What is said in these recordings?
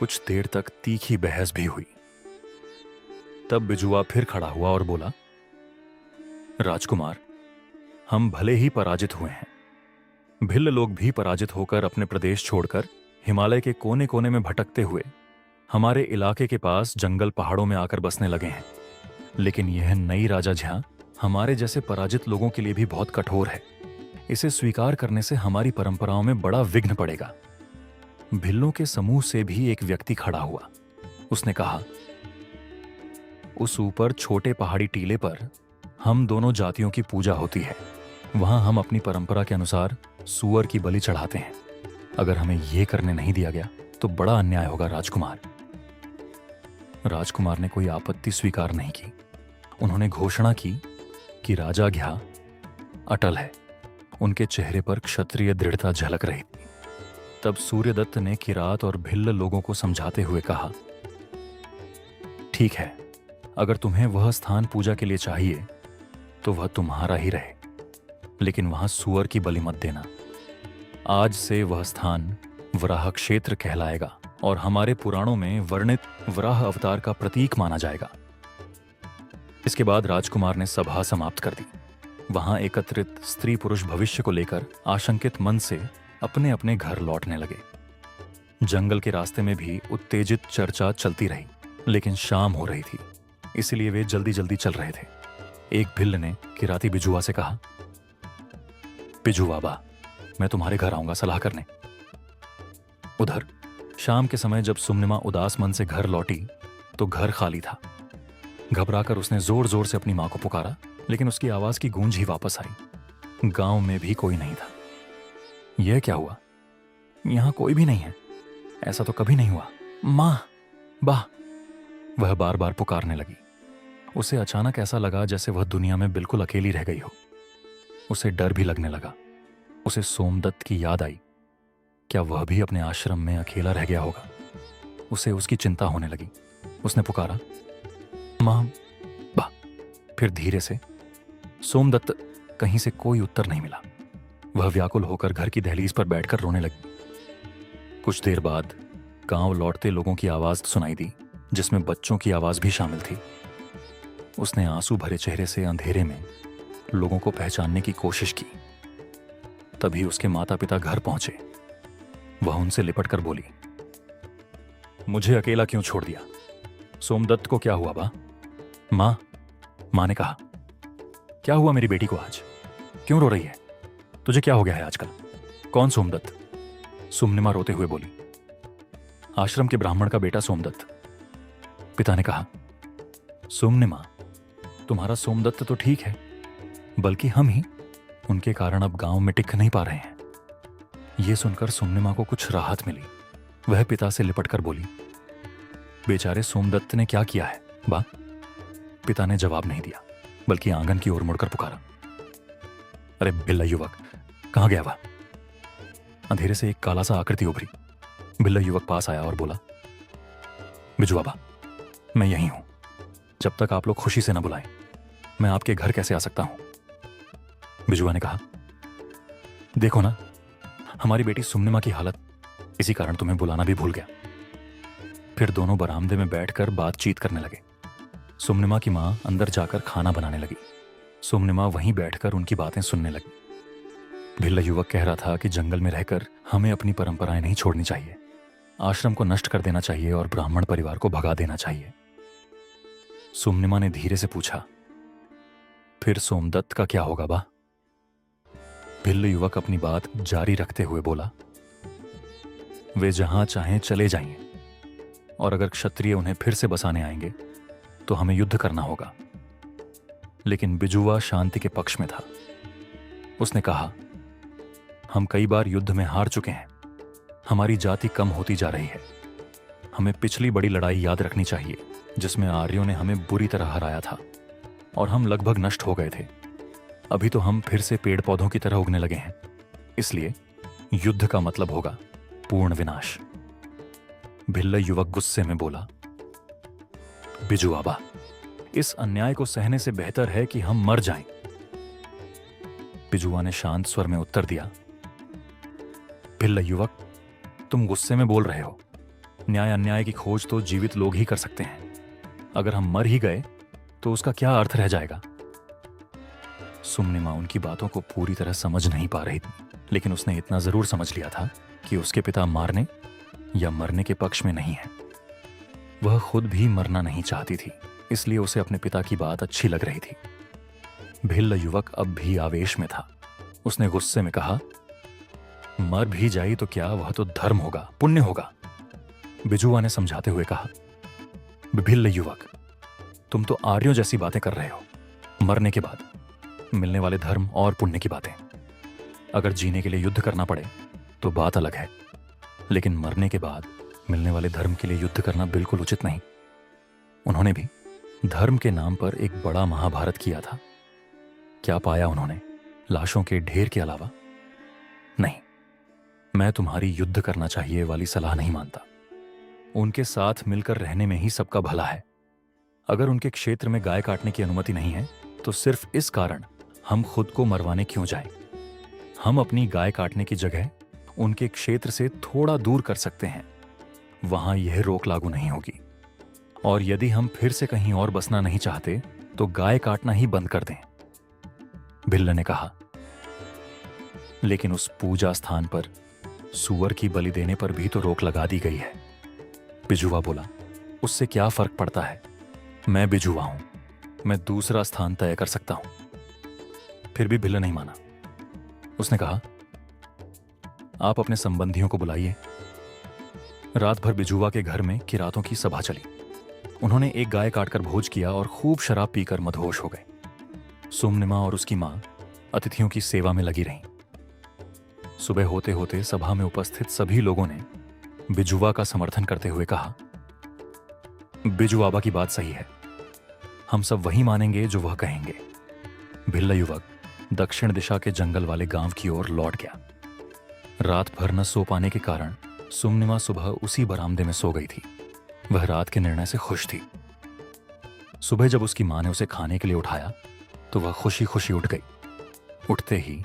कुछ देर तक तीखी बहस भी हुई। तब बिजुआ फिर खड़ा हुआ और बोला, राजकुमार, हम भले ही पराजित हुए हैं, भिल्ल लोग भी पराजित होकर अपने प्रदेश छोड़कर हिमालय के कोने कोने में भटकते हुए हमारे इलाके के पास जंगल पहाड़ों में आकर बसने लगे हैं। लेकिन यह नई राजा झा हमारे जैसे पराजित लोगों के लिए भी बहुत कठोर है। इसे स्वीकार करने से हमारी परंपराओं में बड़ा विघ्न पड़ेगा। भिल्लों के समूह से भी एक व्यक्ति खड़ा हुआ। उसने कहा, उस ऊपर छोटे पहाड़ी टीले पर हम दोनों जातियों की पूजा होती है। वहां हम अपनी परंपरा के अनुसार सूअर की बलि चढ़ाते हैं। अगर हमें यह करने नहीं दिया गया तो बड़ा अन्याय होगा राजकुमार। राजकुमार ने कोई आपत्ति स्वीकार नहीं की। उन्होंने घोषणा की कि राजा घ्या अटल है। उनके चेहरे पर क्षत्रिय दृढ़ता झलक रही थी। तब सूर्यदत्त ने किरात और भिल्ल लोगों को समझाते हुए कहा, ठीक है, अगर तुम्हें वह स्थान पूजा के लिए चाहिए तो वह तुम्हारा ही रहे, लेकिन वहां सूअर की बलि मत देना। आज से वह स्थान वराह क्षेत्र कहलाएगा और हमारे पुराणों में वर्णित वराह अवतार का प्रतीक माना जाएगा। इसके बाद राजकुमार ने सभा समाप्त कर दी। वहां एकत्रित स्त्री पुरुष भविष्य को लेकर आशंकित मन से अपने अपने घर लौटने लगे। जंगल के रास्ते में भी उत्तेजित चर्चा चलती रही, लेकिन शाम हो रही थी, इसलिए वे जल्दी जल्दी चल रहे थे। एक भिल्ल ने किराती बिजुआ से कहा, बिजू बाबा, मैं तुम्हारे घर आऊंगा सलाह करने। उधर शाम के समय जब सुमनिमा उदास मन से घर लौटी तो घर खाली था। घबराकर उसने जोर जोर से अपनी मां को पुकारा, लेकिन उसकी आवाज की गूंज ही वापस आई। गांव में भी कोई नहीं था। यह क्या हुआ? यहां कोई भी नहीं है। ऐसा तो कभी नहीं हुआ। मां, बा, वह बार बार पुकारने लगी। उसे अचानक ऐसा लगा जैसे वह दुनिया में बिल्कुल अकेली रह गई हो। उसे डर भी लगने लगा। उसे सोमदत्त की याद आई। क्या वह भी अपने आश्रम में अकेला रह गया होगा? उसे उसकी चिंता होने लगी। उसने पुकारा, मां, बा। फिर धीरे से। सोमदत्त। कहीं से कोई उत्तर नहीं मिला। वह व्याकुल होकर घर की दहलीज पर बैठकर रोने लगी। कुछ देर बाद गांव लौटते लोगों की आवाज सुनाई दी, जिसमें बच्चों की आवाज भी शामिल थी। उसने आंसू भरे चेहरे से अंधेरे में लोगों को पहचानने की कोशिश की। तभी उसके माता पिता घर पहुंचे। वह उनसे लिपटकर बोली, मुझे अकेला क्यों छोड़ दिया? सोमदत्त को क्या हुआ बा? मां ने कहा, क्या हुआ मेरी बेटी को आज? क्यों रो रही है? तुझे क्या हो गया है आजकल? कौन सोमदत्त? सुमनिमा रोते हुए बोली, आश्रम के ब्राह्मण का बेटा सोमदत्त। पिता ने कहा, सुमनिमा, तुम्हारा सोमदत्त तो ठीक है, बल्कि हम ही उनके कारण अब गांव में टिक नहीं पा रहे हैं। यह सुनकर सुमनिमा को कुछ राहत मिली। वह पिता से लिपटकर बोली, बेचारे सोमदत्त ने क्या किया है बा? पिता ने जवाब नहीं दिया, बल्कि आंगन की ओर मुड़कर पुकारा, अरे भिल्ला युवक, कहां गया वह? अंधेरे से एक काला सा आकृति उभरी। भिल्ला युवक पास आया और बोला, बिजू बाबा, मैं यहीं हूं। जब तक आप लोग खुशी से न बुलाएं, मैं आपके घर कैसे आ सकता हूं? बिजुआ ने कहा, देखो ना, हमारी बेटी सुमनिमा की हालत, इसी कारण तुम्हें बुलाना भी भूल गया। फिर दोनों बरामदे में बैठकर बातचीत करने लगे। सुमनिमा की मां अंदर जाकर खाना बनाने लगी। सुमनिमा वहीं बैठकर उनकी बातें सुनने लगी। भिल्ला युवक कह रहा था कि जंगल में रहकर हमें अपनी परंपराएं नहीं छोड़नी चाहिए। आश्रम को नष्ट कर देना चाहिए और ब्राह्मण परिवार को भगा देना चाहिए। सुमनिमा ने धीरे से पूछा, फिर सोमदत्त का क्या होगा बा? भिल्ल युवक अपनी बात जारी रखते हुए बोला, वे जहां चाहें चले जाएंगे, और अगर क्षत्रिय उन्हें फिर से बसाने आएंगे तो हमें युद्ध करना होगा। लेकिन बिजुआ शांति के पक्ष में था। उसने कहा, हम कई बार युद्ध में हार चुके हैं। हमारी जाति कम होती जा रही है। हमें पिछली बड़ी लड़ाई याद रखनी चाहिए, जिसमें आर्यों ने हमें बुरी तरह हराया था और हम लगभग नष्ट हो गए थे। अभी तो हम फिर से पेड़ पौधों की तरह उगने लगे हैं। इसलिए युद्ध का मतलब होगा पूर्ण विनाश। भिल्ल युवक गुस्से में बोला, बिजू बाबा, इस अन्याय को सहने से बेहतर है कि हम मर जाएं। बिजुआ ने शांत स्वर में उत्तर दिया, भिल्ल युवक, तुम गुस्से में बोल रहे हो। न्याय अन्याय की खोज तो जीवित लोग ही कर सकते हैं। अगर हम मर ही गए तो उसका क्या अर्थ रह जाएगा? सुमनिमा उनकी बातों को पूरी तरह समझ नहीं पा रही थी, लेकिन उसने इतना जरूर समझ लिया था कि उसके पिता मारने या मरने के पक्ष में नहीं है। वह खुद भी मरना नहीं चाहती थी, इसलिए उसे अपने पिता की बात अच्छी लग रही थी। भिल्ल युवक अब भी आवेश में था। उसने गुस्से में कहा, मर भी जाई तो क्या, वह तो धर्म होगा, पुण्य होगा। बिजुआ ने समझाते हुए कहा, भिल्ल युवक, तुम तो आर्यों जैसी बातें कर रहे हो। मरने के बाद मिलने वाले धर्म और पुण्य की बातें। अगर जीने के लिए युद्ध करना पड़े तो बात अलग है, लेकिन मरने के बाद मिलने वाले धर्म के लिए युद्ध करना बिल्कुल उचित नहीं। उन्होंने भी धर्म के नाम पर एक बड़ा महाभारत किया था। क्या पाया उन्होंने लाशों के ढेर के अलावा? नहीं, मैं तुम्हारी युद्ध करना चाहिए वाली सलाह नहीं मानता। उनके साथ मिलकर रहने में ही सबका भला है। अगर उनके क्षेत्र में गाय काटने की अनुमति नहीं है तो सिर्फ इस कारण हम खुद को मरवाने क्यों जाएं? हम अपनी गाय काटने की जगह उनके क्षेत्र से थोड़ा दूर कर सकते हैं। वहां यह रोक लागू नहीं होगी। और यदि हम फिर से कहीं और बसना नहीं चाहते तो गाय काटना ही बंद कर दें। भिल्ल ने कहा, लेकिन उस पूजा स्थान पर सूअर की बलि देने पर भी तो रोक लगा दी गई है। बिजुआ बोला, उससे क्या फर्क पड़ता है? मैं बिजुआ हूं, मैं दूसरा स्थान तय कर सकता हूं। फिर भी भिल्ल नहीं माना। उसने कहा, आप अपने संबंधियों को बुलाइए। रात भर बिजुआ के घर में किरातों की सभा चली। उन्होंने एक गाय काटकर भोज किया और खूब शराब पीकर मदहोश हो गए। सुमनिमा और उसकी मां अतिथियों की सेवा में लगी रहीं। सुबह होते होते सभा में उपस्थित सभी लोगों ने बिजुआ का समर्थन करते हुए कहा, बिजू बाबा की बात सही है, हम सब वही मानेंगे जो वह कहेंगे। भिल्ल युवक दक्षिण दिशा के जंगल वाले गांव की ओर लौट गया। रात भर न सो पाने के कारण सुमनिमा सुबह उसी बरामदे में सो गई थी। वह रात के निर्णय से खुश थी। सुबह जब उसकी मां ने उसे खाने के लिए उठाया तो वह खुशी खुशी उठ गई। उठते ही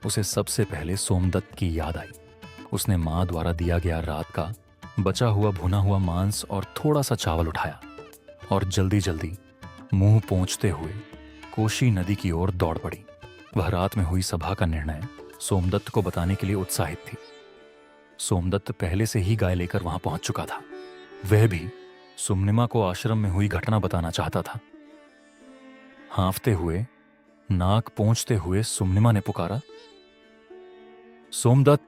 उसे सबसे पहले सोमदत्त की याद आई। उसने मां द्वारा दिया गया रात का बचा हुआ भुना हुआ मांस और थोड़ा सा चावल उठाया और जल्दी जल्दी मुंह पोंछते हुए कोशी नदी की ओर दौड़ पड़ी। वह रात में हुई सभा का निर्णय सोमदत्त को बताने के लिए उत्साहित थी। सोमदत्त पहले से ही गाय लेकर वहां पहुंच चुका था। वह भी सुमनिमा को आश्रम में हुई घटना बताना चाहता था। हांफते हुए, नाक पोंछते हुए सुमनिमा ने पुकारा, सोमदत्त।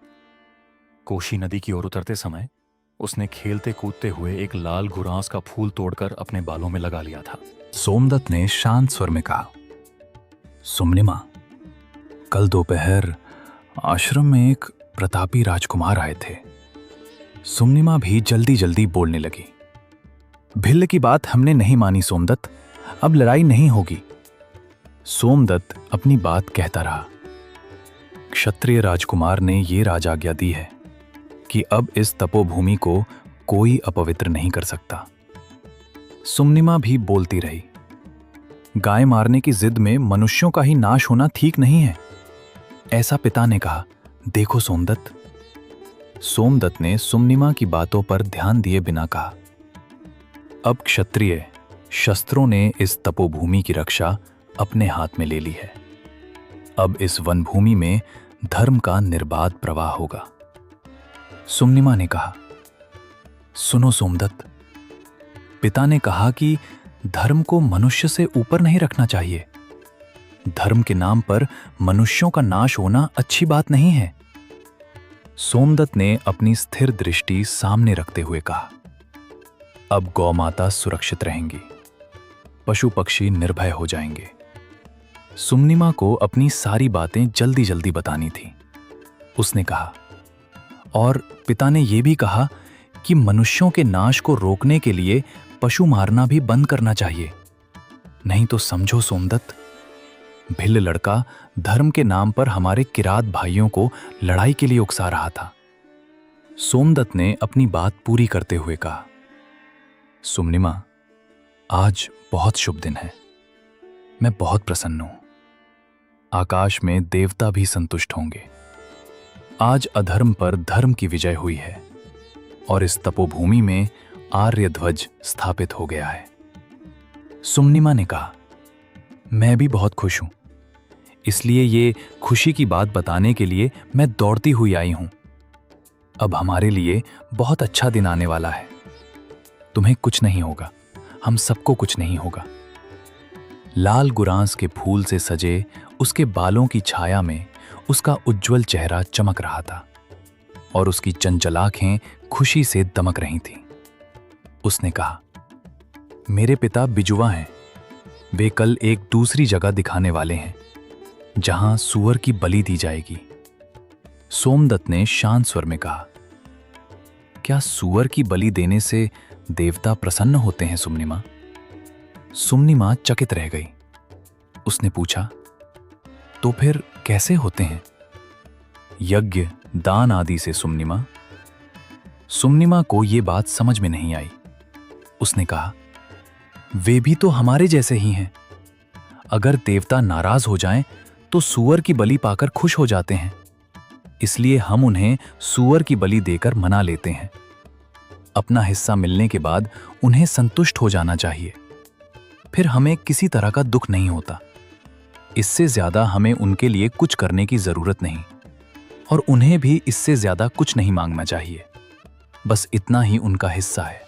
कोशी नदी की ओर उतरते समय उसने खेलते कूदते हुए एक लाल गुरांस का फूल तोड़कर अपने बालों में लगा लिया था। सोमदत्त ने शांत स्वर में कहा, सुमनिमा, कल दोपहर आश्रम में एक प्रतापी राजकुमार आए थे। सुमनिमा भी जल्दी जल्दी बोलने लगी, भिल्ल की बात हमने नहीं मानी सोमदत्त, अब लड़ाई नहीं होगी। सोमदत्त अपनी बात कहता रहा। क्षत्रिय राजकुमार ने ये राजाज्ञा दी है कि अब इस तपोभूमि को कोई अपवित्र नहीं कर सकता। सुमनिमा भी बोलती रही, गाय मारने की जिद में मनुष्यों का ही नाश होना ठीक नहीं है, ऐसा पिता ने कहा। देखो सोमदत्त। सोमदत्त ने सुमनिमा की बातों पर ध्यान दिए बिना कहा, अब क्षत्रिय शस्त्रों ने इस तपोभूमि की रक्षा अपने हाथ में ले ली है। अब इस वनभूमि में धर्म का निर्बाध प्रवाह होगा। सुमनिमा ने कहा, सुनो सोमदत्त, पिता ने कहा कि धर्म को मनुष्य से ऊपर नहीं रखना चाहिए। धर्म के नाम पर मनुष्यों का नाश होना अच्छी बात नहीं है। सोमदत्त ने अपनी स्थिर दृष्टि सामने रखते हुए कहा, अब गौ माता सुरक्षित रहेंगी, पशु पक्षी निर्भय हो जाएंगे। सुमनिमा को अपनी सारी बातें जल्दी जल्दी बतानी थी। उसने कहा, और पिता ने यह भी कहा कि मनुष्यों के नाश को रोकने के लिए पशु मारना भी बंद करना चाहिए। नहीं तो समझो सोमदत्त, भिल्ल लड़का धर्म के नाम पर हमारे किरात भाइयों को लड़ाई के लिए उकसा रहा था। सोमदत्त ने अपनी बात पूरी करते हुए कहा, सुमनिमा, आज बहुत शुभ दिन है। मैं बहुत प्रसन्न हूं। आकाश में देवता भी संतुष्ट होंगे। आज अधर्म पर धर्म की विजय हुई है। और इस तपोभूमि में आर्य ध्वज स्थापित हो गया है। सुम्निमा ने कहा, मैं भी बहुत खुश हूं, इसलिए ये खुशी की बात बताने के लिए मैं दौड़ती हुई आई हूं। अब हमारे लिए बहुत अच्छा दिन आने वाला है। तुम्हें कुछ नहीं होगा, हम सबको कुछ नहीं होगा। लाल गुरांस के फूल से सजे उसके बालों की छाया में उसका उज्जवल चेहरा चमक रहा था और उसकी चंचल आंखें खुशी से दमक रही थीं। उसने कहा, मेरे पिता बिजुआ हैं। वे कल एक दूसरी जगह दिखाने वाले हैं जहां सूअर की बलि दी जाएगी। सोमदत्त ने शांत स्वर में कहा, क्या सूअर की बलि देने से देवता प्रसन्न होते हैं सुम्निमा? सुम्निमा चकित रह गई। उसने पूछा, तो फिर कैसे होते हैं? यज्ञ, दान आदि से सुम्निमा। सुम्निमा को यह बात समझ में नहीं आई। उसने कहा, वे भी तो हमारे जैसे ही हैं। अगर देवता नाराज हो जाएं तो सूअर की बलि पाकर खुश हो जाते हैं, इसलिए हम उन्हें सूअर की बलि देकर मना लेते हैं। अपना हिस्सा मिलने के बाद उन्हें संतुष्ट हो जाना चाहिए, फिर हमें किसी तरह का दुख नहीं होता। इससे ज्यादा हमें उनके लिए कुछ करने की जरूरत नहीं और उन्हें भी इससे ज्यादा कुछ नहीं मांगना चाहिए। बस इतना ही उनका हिस्सा है।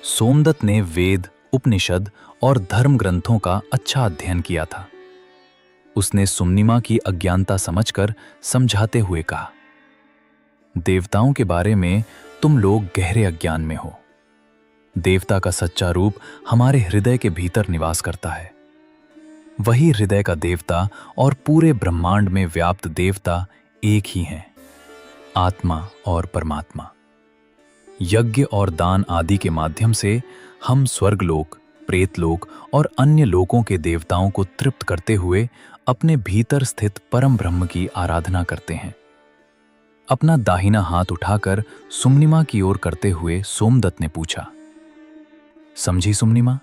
सोमदत्त ने वेद, उपनिषद और धर्म ग्रंथों का अच्छा अध्ययन किया था। उसने सुम्निमा की अज्ञानता समझकर समझाते हुए कहा, देवताओं के बारे में तुम लोग गहरे अज्ञान में हो। देवता का सच्चा रूप हमारे हृदय के भीतर निवास करता है। वही हृदय का देवता और पूरे ब्रह्मांड में व्याप्त देवता एक ही हैं, आत्मा और परमात्मा। यज्ञ और दान आदि के माध्यम से हम स्वर्गलोक, प्रेतलोक और अन्य लोकों के देवताओं को तृप्त करते हुए अपने भीतर स्थित परम ब्रह्म की आराधना करते हैं। अपना दाहिना हाथ उठाकर सुम्निमा की ओर करते हुए सोमदत्त ने पूछा, समझी सुम्निमा?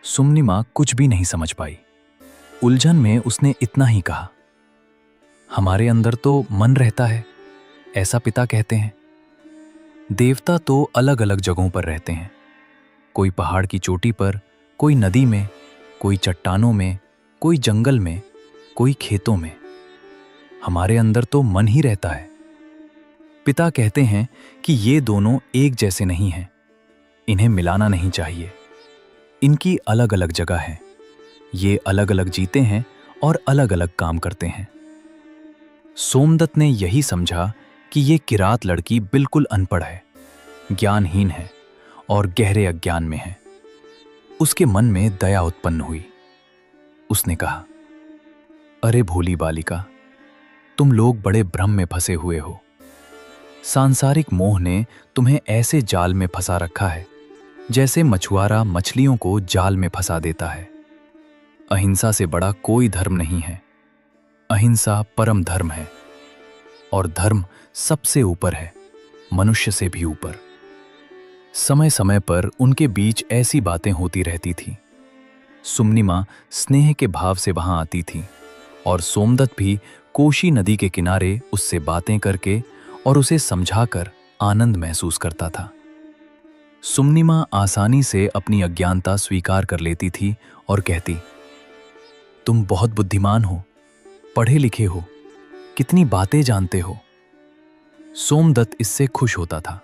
सुम्निमा कुछ भी नहीं समझ पाई। उलझन में उसने इतना ही कहा, हमारे अंदर तो मन रहता है, ऐसा पिता कहते हैं। देवता तो अलग अलग जगहों पर रहते हैं, कोई पहाड़ की चोटी पर, कोई नदी में, कोई चट्टानों में, कोई जंगल में, कोई खेतों में। हमारे अंदर तो मन ही रहता है। पिता कहते हैं कि ये दोनों एक जैसे नहीं हैं, इन्हें मिलाना नहीं चाहिए। इनकी अलग अलग जगह है, ये अलग अलग जीते हैं और अलग अलग काम करते हैं। सोमदत्त ने यही समझा कि ये किरात लड़की बिल्कुल अनपढ़ है, ज्ञानहीन है और गहरे अज्ञान में है। उसके मन में दया उत्पन्न हुई। उसने कहा, अरे भोली बालिका, तुम लोग बड़े भ्रम में फंसे हुए हो। सांसारिक मोह ने तुम्हें ऐसे जाल में फंसा रखा है जैसे मछुआरा मछलियों को जाल में फंसा देता है। अहिंसा से बड़ा कोई धर्म नहीं है। अहिंसा परम धर्म है और धर्म सबसे ऊपर है, मनुष्य से भी ऊपर। समय समय पर उनके बीच ऐसी बातें होती रहती थी। सुम्निमा स्नेह के भाव से वहां आती थी और सोमदत्त भी कोशी नदी के किनारे उससे बातें करके और उसे समझाकर आनंद महसूस करता था। सुम्निमा आसानी से अपनी अज्ञानता स्वीकार कर लेती थी और कहती, तुम बहुत बुद्धिमान हो, पढ़े लिखे हो, कितनी बातें जानते हो। सोमदत्त इससे खुश होता था।